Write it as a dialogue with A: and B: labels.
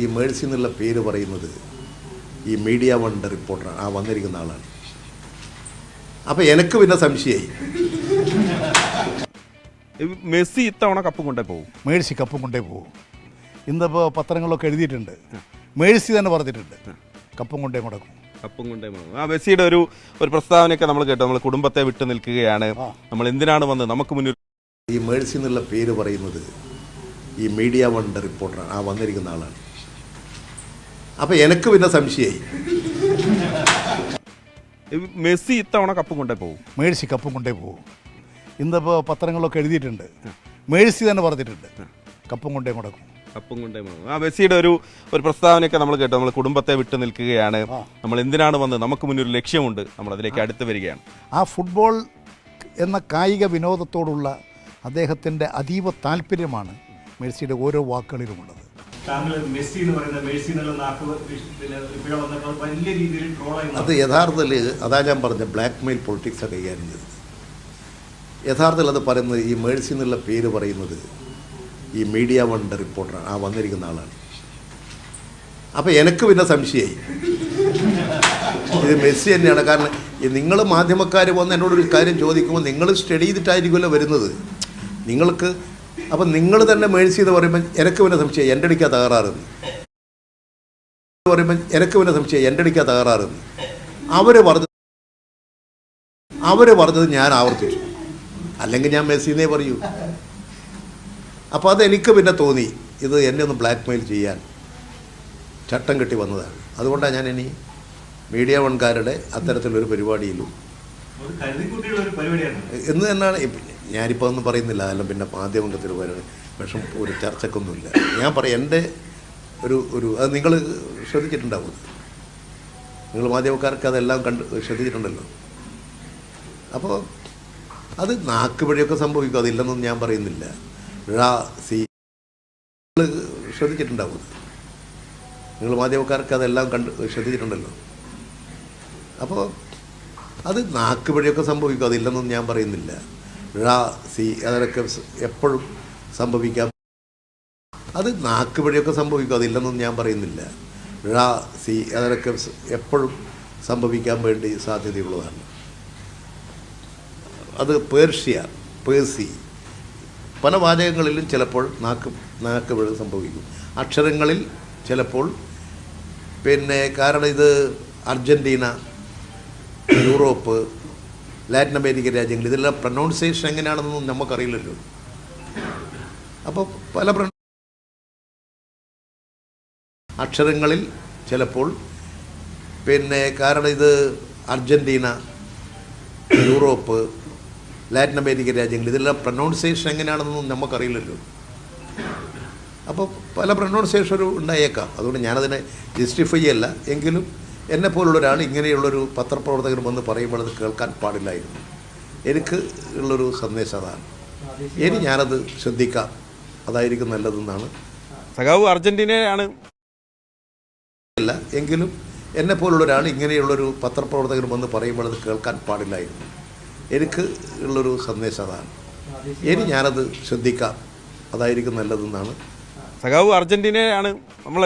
A: ഈ മേഴ്സി എന്നുള്ള പേര് പറയുന്നത് ഈ മീഡിയ വണ്ണിൻ്റെ റിപ്പോർട്ടറാണ്, ആ വന്നിരിക്കുന്ന ആളാണ്. അപ്പോൾ എനിക്ക് പിന്നെ സംശയമായി,
B: മെസ്സി ഇത്തവണ കപ്പും കൊണ്ടേ പോകും,
C: മേഴ്സി കപ്പും കൊണ്ടേ പോകും. ഇന്നിപ്പോൾ പത്രങ്ങളൊക്കെ എഴുതിയിട്ടുണ്ട്, മേഴ്സി തന്നെ പറഞ്ഞിട്ടുണ്ട് കപ്പും കൊണ്ടേ മുടക്കും,
B: കപ്പും കൊണ്ടേ പോകും. ആ മെസ്സിയുടെ ഒരു പ്രസ്താവനയൊക്കെ നമ്മൾ കേട്ടു, നമ്മൾ കുടുംബത്തെ വിട്ടു നിൽക്കുകയാണ്, നമ്മൾ എന്തിനാണ് വന്നത്, നമുക്ക് മുന്നിൽ.
A: ഈ മേഴ്സി എന്നുള്ള പേര് പറയുന്നത് ഈ മീഡിയ വണ്ണിൻ്റെ റിപ്പോർട്ടറാണ്, ആ വന്നിരിക്കുന്ന ആളാണ്. അപ്പോൾ എനിക്ക് പിന്നെ സംശയമായി,
B: മെസ്സി ഇത്തവണ കപ്പും കൊണ്ടേ പോകും,
C: മേഴ്സി കപ്പും കൊണ്ടേ പോകും. ഇന്നിപ്പോൾ പത്രങ്ങളൊക്കെ എഴുതിയിട്ടുണ്ട്, മേഴ്സി തന്നെ പറഞ്ഞിട്ടുണ്ട് കപ്പും കൊണ്ടേ മുടക്കും,
B: കപ്പും കൊണ്ടേ പോകും. ആ മെസ്സിയുടെ ഒരു പ്രസ്താവനയൊക്കെ നമ്മൾ കേട്ടു, നമ്മൾ കുടുംബത്തെ വിട്ടു നിൽക്കുകയാണ്, നമ്മൾ എന്തിനാണ് വന്നത്, നമുക്ക് മുന്നിൽ ഒരു ലക്ഷ്യമുണ്ട്, നമ്മൾ അതിലേക്ക് അടുത്ത് വരികയാണ്.
C: ആ ഫുട്ബോൾ എന്ന കായിക വിനോദത്തോടുള്ള അദ്ദേഹത്തിൻ്റെ അതീവ താല്പര്യമാണ് മേഴ്സിയുടെ ഓരോ വാക്കുകളിലുമുള്ളത്.
A: അത് യഥാർത്ഥത്തിൽ അതാ ഞാൻ പറഞ്ഞ ബ്ലാക്ക് മെയിൽ പൊളിറ്റിക്സ് കൈകാര്യം ചെയ്തത്. യഥാർത്ഥത്തിൽ അത് പറയുന്നത് ഈ മേഴ്സി എന്നുള്ള പേര് പറയുന്നത് ഈ മീഡിയ വണ്ണിൻ്റെ റിപ്പോർട്ടറാണ്, ആ വന്നിരിക്കുന്ന ആളാണ്. അപ്പോൾ എനിക്ക് പിന്നെ സംശയമായി, ഇത് മെസ്സി തന്നെയാണ്. കാരണം നിങ്ങൾ മാധ്യമക്കാർ വന്ന് എന്നോടൊരു കാര്യം ചോദിക്കുമ്പോൾ നിങ്ങൾ സ്റ്റഡി ചെയ്തിട്ടായിരിക്കുമല്ലോ വരുന്നത് നിങ്ങൾക്ക്. അപ്പം നിങ്ങൾ തന്നെ മേഴ്സി എന്ന് പറയുമ്പോൾ എനിക്ക് പിന്നെ സംശയം എൻ്റെ അടിക്കാ തകരാറെന്ന് പറയുമ്പോൾ എനിക്ക് പിന്നെ സംശയം എൻ്റെ അടിക്കാ തകരാറെന്ന് അവർ പറഞ്ഞത് ഞാൻ ആവർത്തിച്ചു, അല്ലെങ്കിൽ ഞാൻ മെസ്സിന്നേ പറയൂ. അപ്പോൾ അതെനിക്ക് പിന്നെ തോന്നി ഇത് എന്നെ ഒന്ന് ബ്ലാക്ക് മെയിൽ ചെയ്യാൻ ചട്ടം കെട്ടി വന്നതാണ്. അതുകൊണ്ടാണ് ഞാൻ ഇനി മീഡിയ വൺകാരുടെ അത്തരത്തിലൊരു പരിപാടിയിലും എന്ന് തന്നെയാണ്. ഞാനിപ്പോൾ ഒന്നും പറയുന്നില്ല, അതെല്ലാം പിന്നെ മാധ്യമത്തിൽ വരണം, പക്ഷം ഒരു ചർച്ചക്കൊന്നുമില്ല. ഞാൻ പറയാം എൻ്റെ അത് നിങ്ങൾ ശ്രദ്ധിച്ചിട്ടുണ്ടാവും, നിങ്ങൾ മാധ്യമക്കാർക്ക് അതെല്ലാം ശ്രദ്ധിച്ചിട്ടുണ്ടല്ലോ. അപ്പോൾ അത് നാക്ക് വഴിയൊക്കെ സംഭവിക്കും, അതില്ലെന്നൊന്നും ഞാൻ പറയുന്നില്ല. ശ്രദ്ധിച്ചിട്ടുണ്ടാവും, നിങ്ങൾ മാധ്യമക്കാർക്ക് അതെല്ലാം ശ്രദ്ധിച്ചിട്ടുണ്ടല്ലോ. അപ്പോൾ അത് നാക്ക് വഴിയൊക്കെ സംഭവിക്കും, അതില്ലെന്നൊന്നും ഞാൻ പറയുന്നില്ല. അതൊക്കെ എപ്പോഴും സംഭവിക്കാം, അത് നാക്ക് വഴിയൊക്കെ സംഭവിക്കും, അതില്ലെന്നൊന്നും ഞാൻ പറയുന്നില്ല. അതൊക്കെ എപ്പോഴും സംഭവിക്കാൻ വേണ്ടി സാധ്യതയുള്ളതാണ്. അത് പേഴ്സി പല വാചകങ്ങളിലും ചിലപ്പോൾ നാക്ക് വഴി സംഭവിക്കും, അക്ഷരങ്ങളിൽ ചിലപ്പോൾ. പിന്നെ കാരണം ഇത് അർജൻറ്റീന, യൂറോപ്പ്, ലാറ്റിൻ അമേരിക്കൻ രാജ്യങ്ങൾ, ഇതെല്ലാം പ്രൊനൗൺസിയേഷൻ എങ്ങനെയാണെന്നൊന്നും നമുക്കറിയില്ലല്ലോ. അപ്പോൾ പല അക്ഷരങ്ങളിൽ ചിലപ്പോൾ. പിന്നെ കാരണം ഇത് അർജൻറ്റീന, യൂറോപ്പ്, ലാറ്റിൻ അമേരിക്കൻ രാജ്യങ്ങൾ, ഇതെല്ലാം പ്രൊനൗൺസിയേഷൻ എങ്ങനെയാണെന്നൊന്നും നമുക്കറിയില്ലല്ലോ. അപ്പോൾ പല പ്രൊനൗൺസിയേഷനും ഉണ്ടായേക്കാം. അതുകൊണ്ട് ഞാനതിനെ ജസ്റ്റിഫൈ അല്ല, എങ്കിലും എന്നെപ്പോലുള്ള ഒരാൾ ഇങ്ങനെയുള്ളൊരു പത്രപ്രവർത്തകർ വന്ന് പറയുമ്പോൾ അത് കേൾക്കാൻ പാടില്ലായിരുന്നു. എനിക്ക് ഉള്ളൊരു സന്ദേശം അതാണ്. ഇനി ഞാനത് ശ്രദ്ധിക്കാം, അതായിരിക്കും നല്ലതെന്നാണ്.
B: സഖാവ് അർജന്റീനയാണ്
A: അല്ല, എങ്കിലും എന്നെപ്പോലുള്ള ഒരാൾ ഇങ്ങനെയുള്ളൊരു പത്രപ്രവർത്തകർ വന്ന് പറയുമ്പോൾ അത് കേൾക്കാൻ പാടില്ലായിരുന്നു. എനിക്ക് ഉള്ളൊരു സന്ദേശം അതാണ്. ഇനി ഞാനത് ശ്രദ്ധിക്കാം, അതായിരിക്കും നല്ലതെന്നാണ്.
B: സഖാവ് അർജന്റീനയാണ് നമ്മൾ